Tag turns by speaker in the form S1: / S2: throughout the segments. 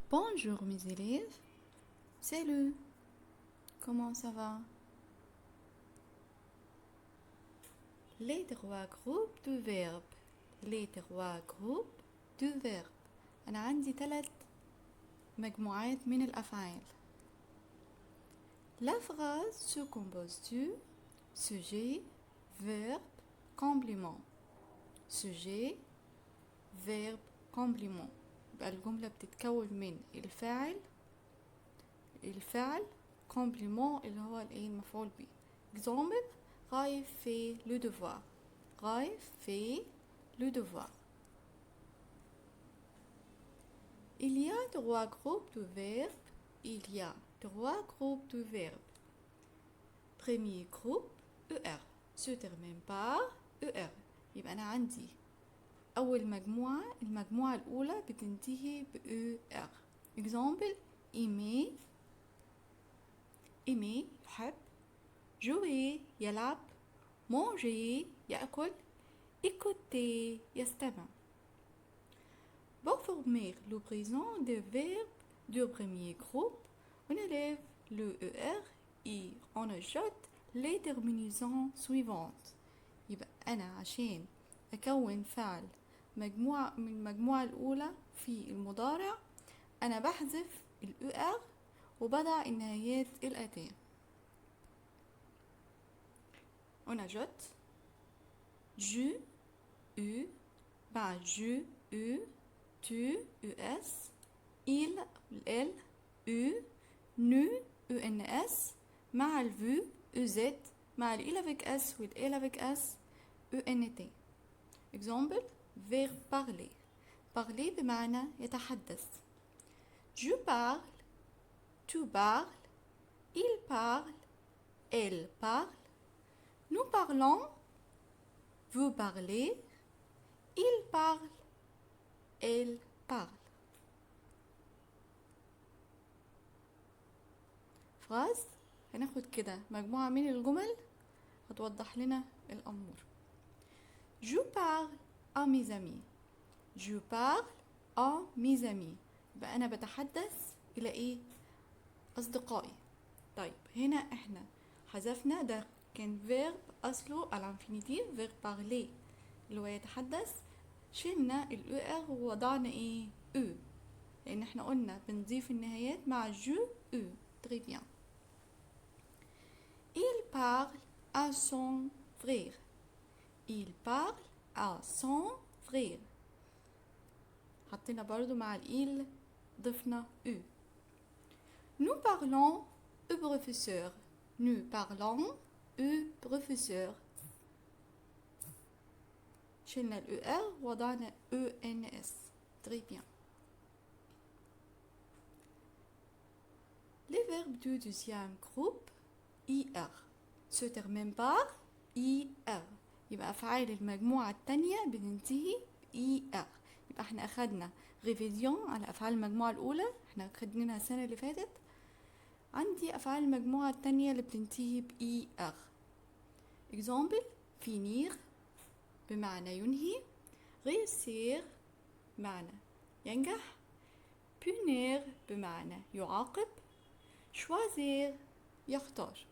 S1: Bonjour mes élèves, salut, comment ça va? Les trois groupes de verbes. Les trois groupes de verbes. أنا عندي 3 مجموعات من الأفعال. La phrase se compose du sujet, verbe, complément. sujet, verbe, complément. يبقى الجملة بتتكون من الفعل complément اللي هو المفعول به. Exemple, Raif fait le devoir. Raif fait le devoir. Il y a 3 groupes de verbes. Il y a 3 groupes de verbes. Premier groupe, ER. Se termine par ER. يبقى أنا عندي أول المجموعة الأولى بتنتهي ب ER. Exemple, aimer يحب. jouer يلعب. manger يأكل. écouter يستمع. Pour former le présent des verbes du premier groupe, on élève le ER et on ajoute les terminaisons suivantes. يبقى أنا عشان أكون فعل مجموعة من المجموعة الأولى في المضارع أنا بحذف ال ER وبضع النهايات الآتية. On ajoute je, u, مع je, u, tu, us, il, l, u, nu, uns, مع ال vu, uz, مع ال il avec s وال elle avec s, unt. Exemple, verbe parler. Parler بمعنى يتحدث. Je parle, tu parles, il parle, elle parle, nous parlons, vous parlez, il parle, elle parle. phrase هناخد كده مجموعة من الجمل هتوضح لنا الأمور. Je parle à mes amis. Je parle à mes amis. يبقى أنا بتحدث إلى أصدقائي. طيب هنا إحنا حذفنا ده كان verb أصله الانفينيتيف verb parler اللي هو يتحدث. شلنا ال ER ووضعنا U لأن إحنا قلنا بنضيف النهايات مع je U. Très bien. Il parle à son frère. Il parle à son frère. حطينا برضو مع il ضفنا U. Nous parlons au professeur. Nous parlons au professeur. شلنا ال ER وضعنا ENS. Très bien. Les verbes du deuxième groupe IR se terminent par IR. يبقى أفعال المجموعة التانية بتنتهي IR. يبقى احنا أخدنا ريفيزيون على أفعال المجموعة الأولى احنا خدناها السنة اللي فاتت. عندي أفعال المجموعة التانية اللي بتنتهي ب IR. Example, finir بمعنى ينهي. réussir بمعنى ينجح. punir بمعنى يعاقب. choisir يختار.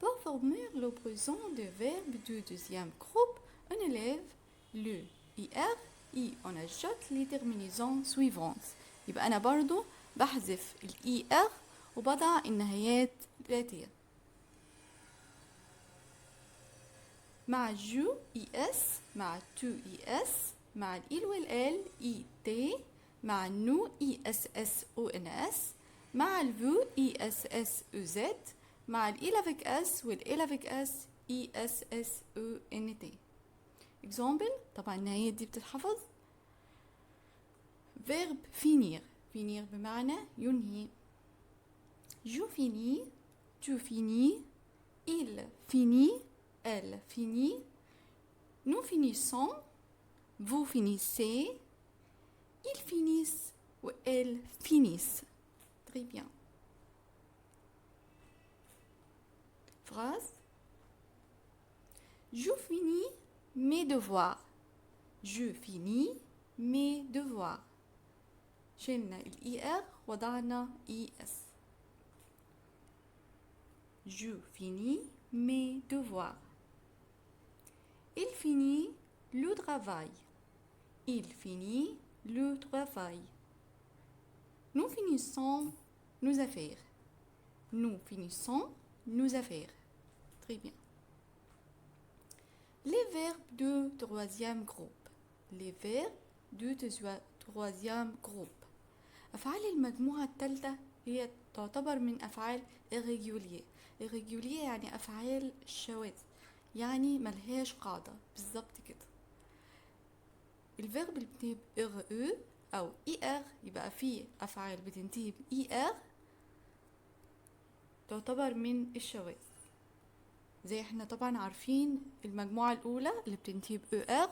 S1: Pour former le présent des verbes du deuxième groupe, on élève le IR et on ajoute les terminaisons suivantes. يبقى أنا برضو بحذف ال IR وبضع النهايات الآتية. مع جو IS مع تو IS مع ال il وال L IT مع nous ISS ONS مع ال vous ISS EZ مع ال il avec S وال elle avec S ISS ENT. Example طبعا النهايات دي بتتحفظ. verbe finir. finir بمعنى ينهي. je finis, tu finis, il finit, elle finit, nous finissons, vous finissez, ils finissent ou elles finissent. Très bien. Phrase. Je finis mes devoirs. Je finis mes devoirs. شلنا الاي ار وضعنا اي اس. Je finis mes devoirs. Il finit le travail. Il finit le travail. Nous finissons nos affaires. Nous finissons nos affaires. Très bien. Les verbes de troisième groupe. Les verbes de troisième groupe. أفعال المجموعة الثالثة هي تعتبر من أفعال irrégulier. irrégulier يعني أفعال الشواذ، يعني ملهاش قاعدة بالظبط كده. الفيرب اللي بتنتهي ب ر أو إي آر يبقى فيه أفعال بتنتهي ب إي آر تعتبر من الشواذ. زي احنا طبعا عارفين المجموعة الأولى اللي بتنتهي ب آر،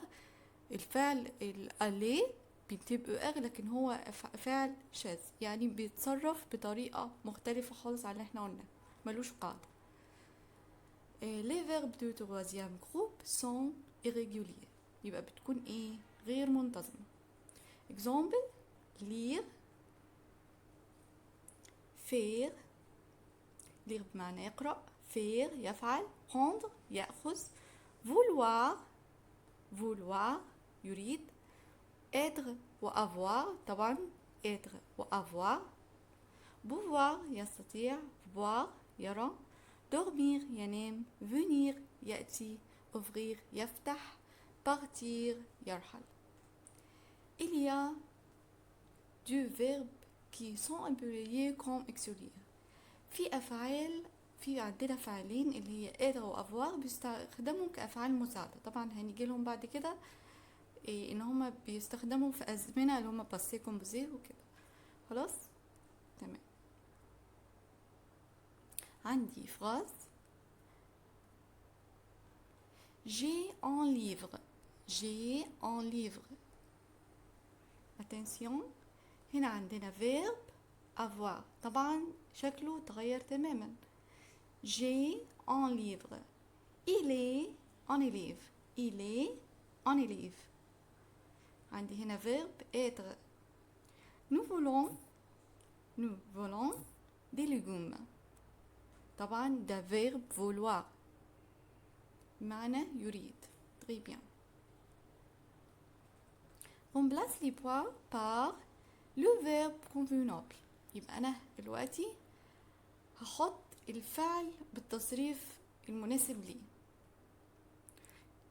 S1: الفعل الألي بينتهي ب آر لكن هو فعل شاذ، يعني بيتصرف بطريقة مختلفة خالص عن اللي احنا قلنا، ملوش قاعدة. Les verbes de troisième groupe sont irréguliers. يبقى بتكون ايه؟ غير منتظمة. Exemple: lire, faire. lire بمعنى يقرأ، faire يفعل، prendre يأخذ، vouloir vouloir يريد، être وavoir طبعا être وavoir، pouvoir يستطيع، voir يرى، dormir ينام، venir يأتي، ouvrir يفتح، partir يرحل. Il y a deux verbes qui sont employés comme auxiliaires. في عندنا فعلين اللي هي être وavoir بيستخدموا كأفعال مساعدة، طبعا هنيجي لهم بعد كده ان هما بيستخدموا في أزمنة اللي هما passé composé وكده. خلاص تمام. عندي phrase: j'ai un livre. j'ai un livre. attention، هنا عندنا verb avoir، طبعا شكله تغير تماما. j'ai un livre. il est un élève. il est un élève. عندي هنا verb être. nous voulons des légumes. طبعا ده verb vouloir معنى يريد. très bien. remplace les points par le verbe convenable. يبقى أنا دلوقتي هحط الفعل بالتصريف المناسب ليه.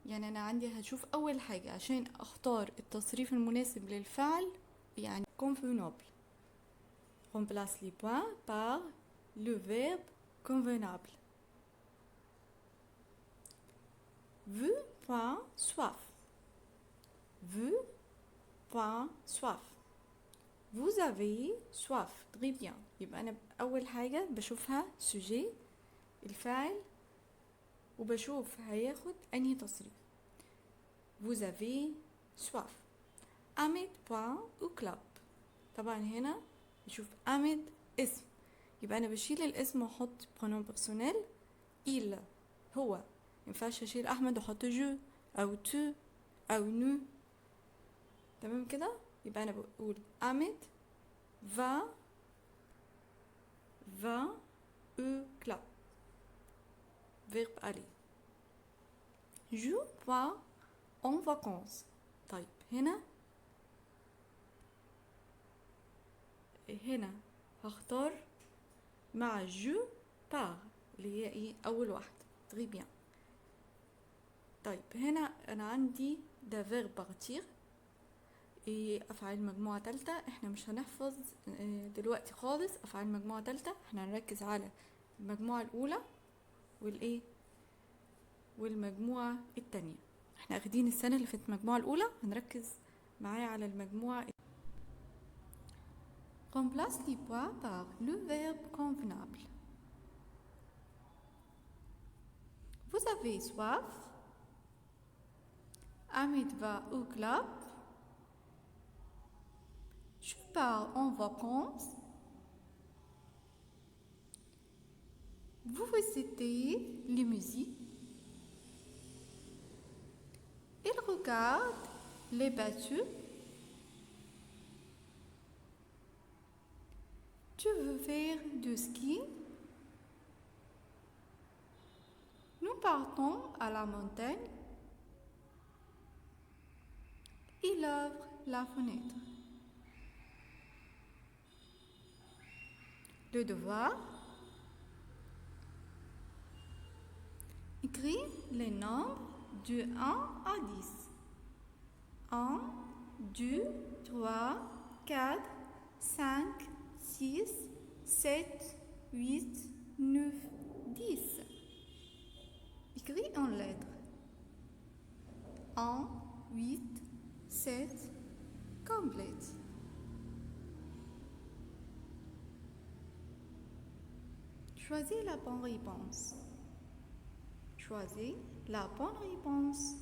S1: يعني أنا عندي هشوف أول حاجة عشان أختار التصريف المناسب للفعل، يعني convenable. remplace les points par le verbe convenable. veux point soif. veux point soif. vous avez soif. très bien. يبقى أنا أول حاجة بشوفها sujet الفاعل وبشوف هياخد أنهي تصريف. vous avez soif. أحمد point au club. طبعا هنا بشوف أحمد اسم، يبقى أنا بشيل الاسم وأحط pronom personnel il هو. مينفعش أشيل أحمد وأحط جو أو تو أو نو. تمام كده. يبقى أنا بقول أحمد va au club. verbe aller. je pars en vacances. طيب هنا هختار مع جو بار اللي هي ايه اول واحدة. très bien. طيب هنا انا عندي ده verbe partir. ايه افعال مجموعة تالتة، احنا مش هنحفظ دلوقتي خالص افعال مجموعة تالتة، احنا هنركز على المجموعة الاولى والايه والمجموعة التانية. احنا اخدين السنة اللي فاتت المجموعة الاولى، هنركز معايا على المجموعة. remplace les points par le verbe convenable. vous avez soif. Ahmed va au club. je pars en vacances. vous visitez les musées. il regarde les battues. Tu veux faire du ski? Nous partons à la montagne. Il ouvre la fenêtre. Le devoir. Écris les nombres de 1 à 10. 1, 2, 3, 4, 5, 6, 7, 8, 9, 10. Écris en lettres. 1, 8, 7, complète. Choisis la bonne réponse. Choisis la bonne réponse.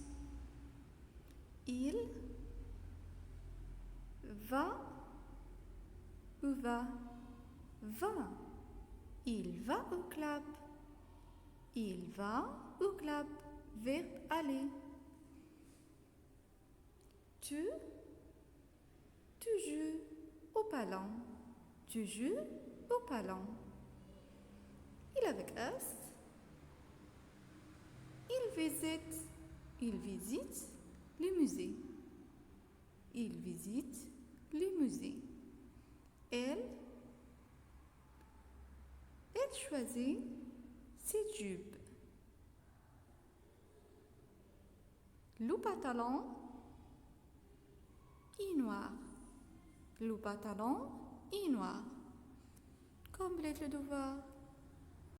S1: Il va ou va? Va. Il va au club. Il va au club. Verbe aller. Tu joues au ballon. Tu joues au ballon. Il avec S. Il visite les musées. Il visite les musées. Elle choisit ses jupes. Le pantalon est noir. Le pantalon est noir. Complète le devoir.